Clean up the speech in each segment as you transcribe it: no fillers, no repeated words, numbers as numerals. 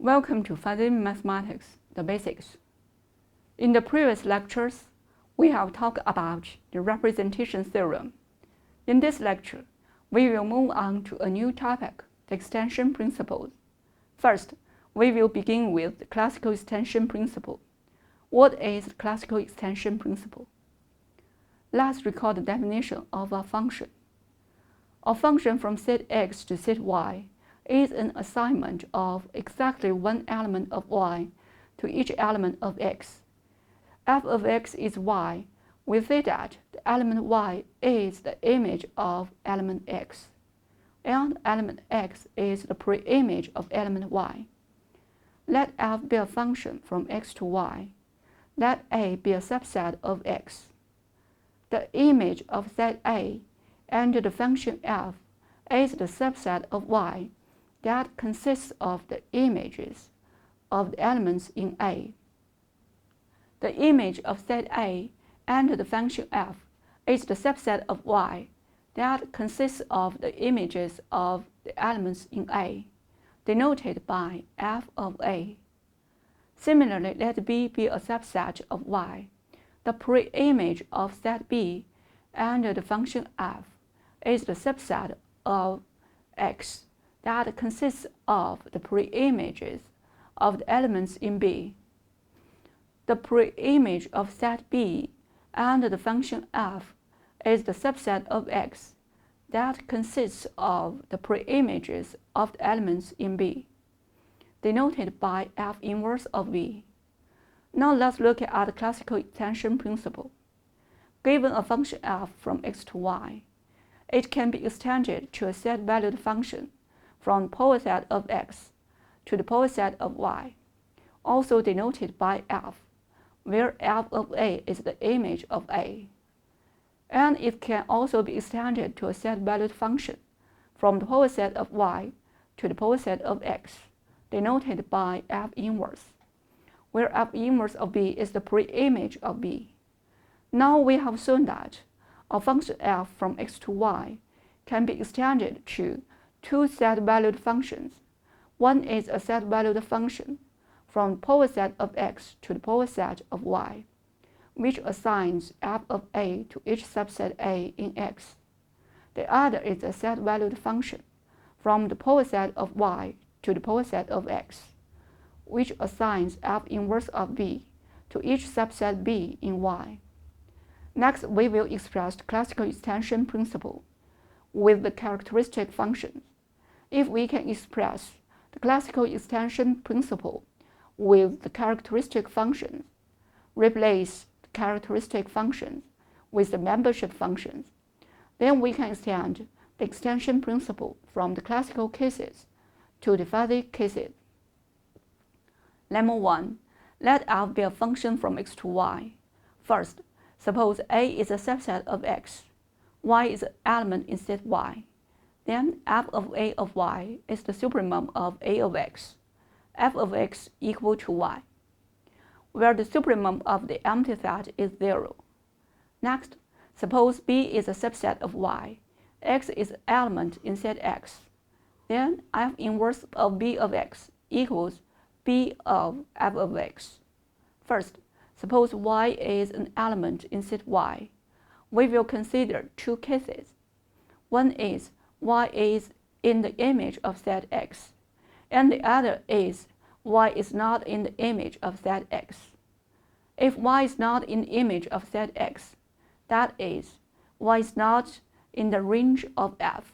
Welcome to Fuzzy Mathematics, the basics. In the previous lectures, we have talked about the representation theorem. In this lecture, we will move on to a new topic, the extension principles. First, we will begin with the classical extension principle. What is the classical extension principle? Let's recall the definition of a function. A function from set x to set y is an assignment of exactly one element of y to each element of x. F of x is y. We say that the element y is the image of element x, and element x is the preimage of element y. Let f be a function from x to y. Let A be a subset of x. The image of set A and the function f is the subset of y that consists of the images of the elements in A. The image of set A and the function f is the subset of y that consists of the images of the elements in A, denoted by f of A. Similarly, let B be a subset of y. The preimage of set B and the function f is the subset of x that consists of the preimages of the elements in B. The preimage of set B and the function f is the subset of x that consists of the preimages of the elements in B, denoted by f inverse of B. Now let's look at the classical extension principle. Given a function f from x to y, it can be extended to a set-valued function from the power set of x to the power set of y, also denoted by f, where f of A is the image of A. And it can also be extended to a set-valued function from the power set of y to the power set of x, denoted by f inverse, where f inverse of B is the preimage of B. Now we have shown that a function f from x to y can be extended to two set-valued functions. One is a set-valued function from the power set of x to the power set of y, which assigns f of A to each subset A in x. The other is a set-valued function from the power set of y to the power set of x, which assigns f inverse of B to each subset B in y. Next, we will express the classical extension principle with the characteristic functions. If we can express the classical extension principle with the characteristic functions, replace the characteristic functions with the membership functions, then we can extend the extension principle from the classical cases to the fuzzy cases. Lemma 1. Let f be a function from x to y. First, suppose A is a subset of x, y is an element in set y. Then f of A of y is the supremum of A of x, f of x equal to y, where the supremum of the empty set is 0. Next, suppose B is a subset of y, x is an element in set x. Then f inverse of B of x equals B of f of x. First, suppose y is an element in set y. We will consider two cases. One is y is in the image of set x, and the other is y is not in the image of set x. If y is not in the image of set x, that is, y is not in the range of f.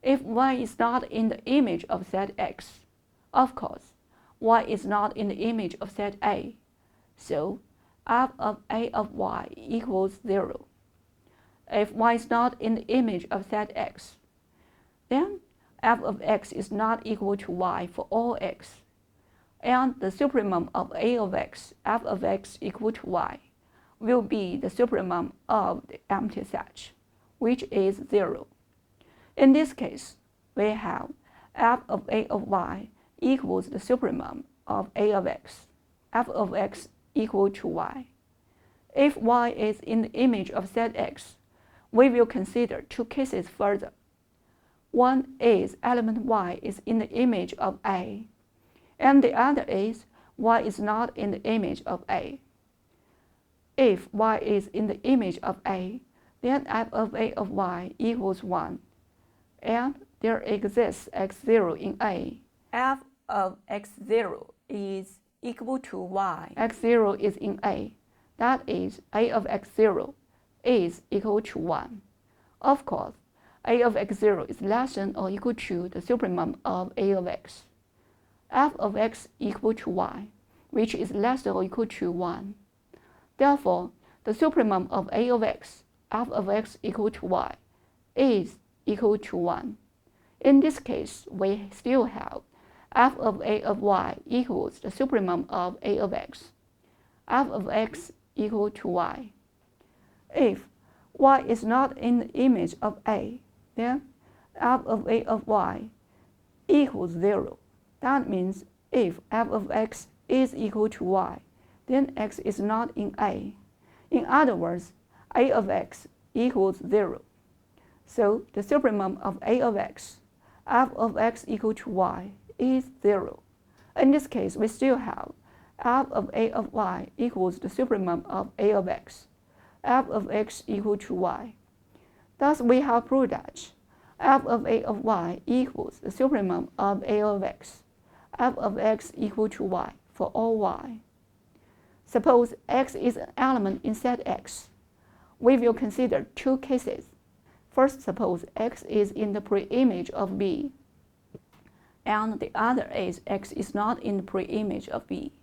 If y is not in the image of set x, of course, y is not in the image of set A, so f of A of y equals 0. If y is not in the image of set x, then f of x is not equal to y for all x, and the supremum of A of x, f of x equal to y, will be the supremum of the empty set, which is 0. In this case, we have f of A of y equals the supremum of A of x, f of x equal to y. If y is in the image of set x, we will consider two cases further. One is element y is in the image of A, and the other is y is not in the image of A. If y is in the image of A, then f of A of y equals 1, and there exists x0 in A. F of x0 is equal to y. x0 is in A. That is, A of x0 is equal to 1. Of course, A of x0 is less than or equal to the supremum of A of x. F of x equal to y, which is less than or equal to 1. Therefore, the supremum of A of x, f of x equal to y, is equal to 1. In this case, we still have f of A of y equals the supremum of A of x, f of x equal to y. If y is not in the image of A, then f of A of y equals 0. That means if f of x is equal to y, then x is not in A. In other words, A of x equals 0. So the supremum of A of x, f of x equal to y, is 0. In this case, we still have f of A of y equals the supremum of A of x, f of x equal to y. Thus, we have proved that f of A of y equals the supremum of A of x, f of x equal to y for all y. Suppose x is an element in set X. We will consider two cases. First, suppose x is in the preimage of B, and the other is x is not in the preimage of B.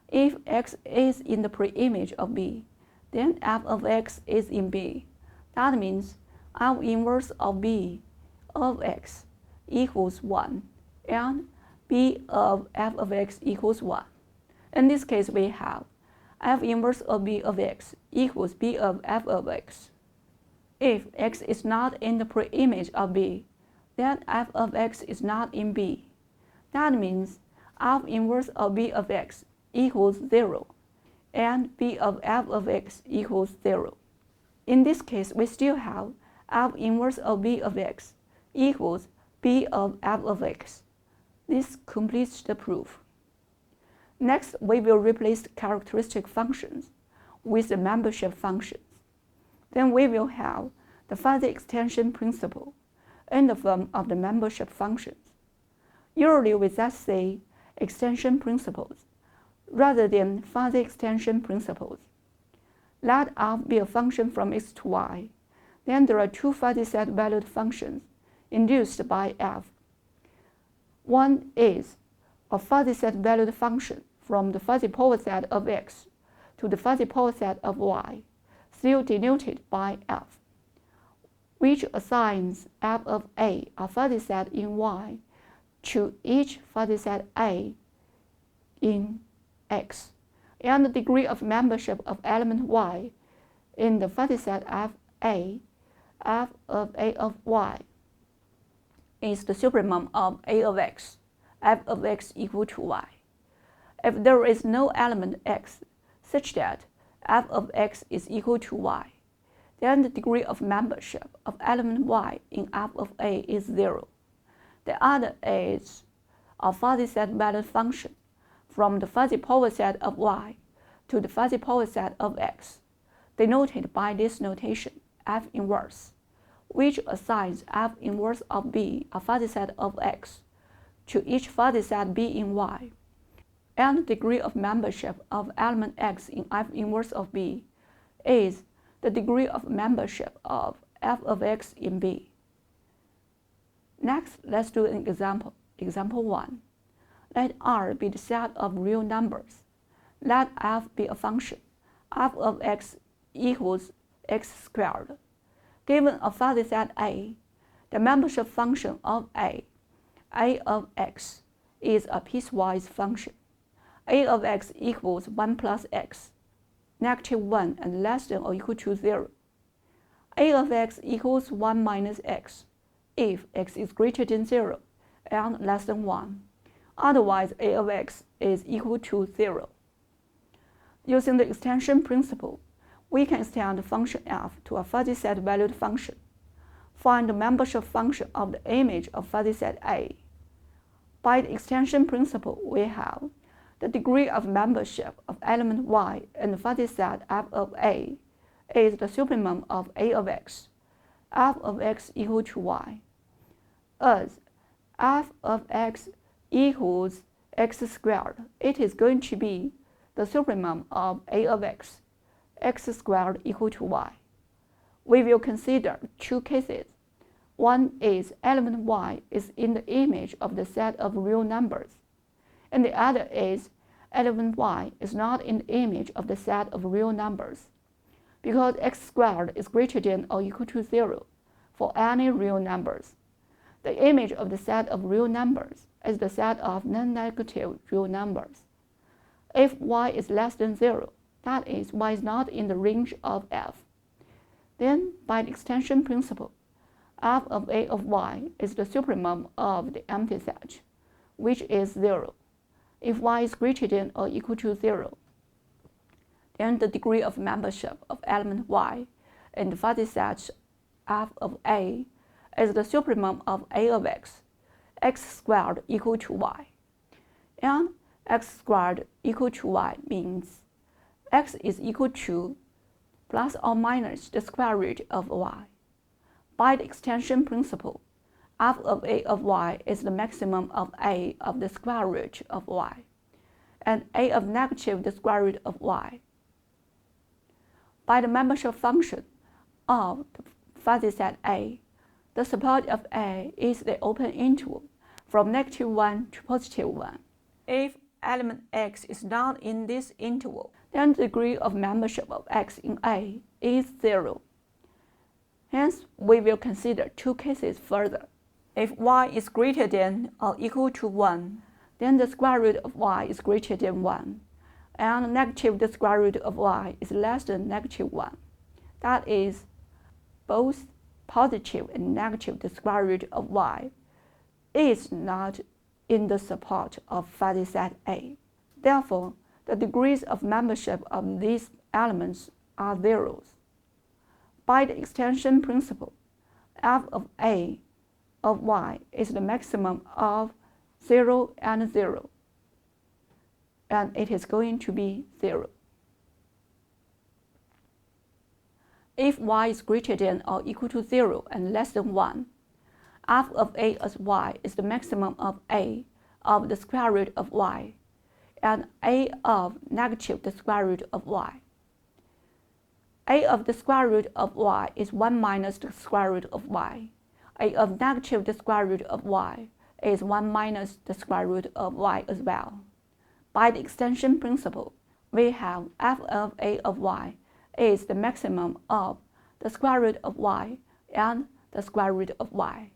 If x is in the preimage of B, then f of x is in B. That means f inverse of B of x equals 1, and B of f of x equals 1. In this case, we have f inverse of B of x equals B of f of x. If x is not in the preimage of B, then f of x is not in B. That means f inverse of B of x equals 0, and B of f of x equals 0. In this case, we still have f inverse of B of x equals B of f of x. This completes the proof. Next, we will replace characteristic functions with the membership functions. Then we will have the fuzzy extension principle in the form of the membership functions. Usually we just say extension principles rather than fuzzy extension principles. Let f be a function from x to y. Then there are two fuzzy set-valued functions induced by f. One is a fuzzy set-valued function from the fuzzy power set of x to the fuzzy power set of y, still denoted by f, which assigns f of A, a fuzzy set in y, to each fuzzy set A in x, and the degree of membership of element y in the fuzzy set f of A of y is the supremum of A of x, f of x equal to y. If there is no element x such that f of x is equal to y, then the degree of membership of element y in f of A is 0. The other is a fuzzy set-valued function from the fuzzy power set of y to the fuzzy power set of x, denoted by this notation f inverse, which assigns f inverse of B, a fuzzy set of x, to each fuzzy set B in y, and the degree of membership of element x in f inverse of B is the degree of membership of f of x in B. Next, let's do an example. Example 1. Let R be the set of real numbers. Let f be a function. F of x equals x squared. Given a fuzzy set A, the membership function of A of x, is a piecewise function. A of x equals 1 plus x, -1 and less than or equal to 0. A of x equals 1 minus x if x is greater than 0 and less than 1. Otherwise, A of x is equal to 0. Using the extension principle, we can extend the function f to a fuzzy set-valued function. Find the membership function of the image of fuzzy set A. By the extension principle, we have the degree of membership of element y in the fuzzy set f of A is the supremum of A of x, f of x equal to y. As f of x equals x squared, it is going to be the supremum of A of x, x squared equal to y. We will consider two cases. One is element y is in the image of the set of real numbers, and the other is element y is not in the image of the set of real numbers, because x squared is greater than or equal to 0 for any real numbers. The image of the set of real numbers is the set of non-negative real numbers. If y is less than 0, that is, y is not in the range of f, then by the extension principle, f of A of y is the supremum of the empty set, which is 0. If y is greater than or equal to 0, then the degree of membership of element y in the fuzzy set f of A is the supremum of A of x, x squared equal to y. And x squared equal to y means x is equal to plus or minus the square root of y. By the extension principle, f of A of y is the maximum of A of the square root of y, and A of negative the square root of y. By the membership function of the fuzzy set A, the support of A is the open interval from -1 to +1. If element x is not in this interval, then the degree of membership of x in A is 0. Hence, we will consider two cases further. If y is greater than or equal to 1, then the square root of y is greater than 1, and negative the square root of y is less than -1. That is, both positive and negative the square root of y is not in the support of fuzzy set A. Therefore, the degrees of membership of these elements are zeros. By the extension principle, f of A of y is the maximum of 0 and 0, and it is going to be 0. If y is greater than or equal to 0 and less than 1, f of A as y is the maximum of A of the square root of y, and A of negative the square root of y. A of the square root of y is 1 minus the square root of y. A of negative the square root of y is 1 minus the square root of y as well. By the extension principle, we have f of A of y is the maximum of the square root of y and the square root of y.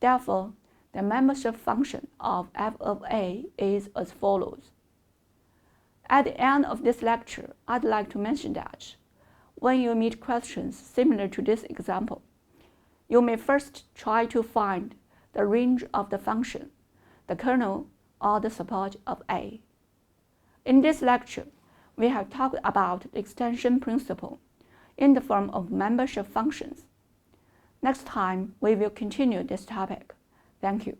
Therefore, the membership function of f of A is as follows. At the end of this lecture, I'd like to mention that when you meet questions similar to this example, you may first try to find the range of the function, the kernel, or the support of A. In this lecture, we have talked about the extension principle in the form of membership functions. Next time, we will continue this topic. Thank you.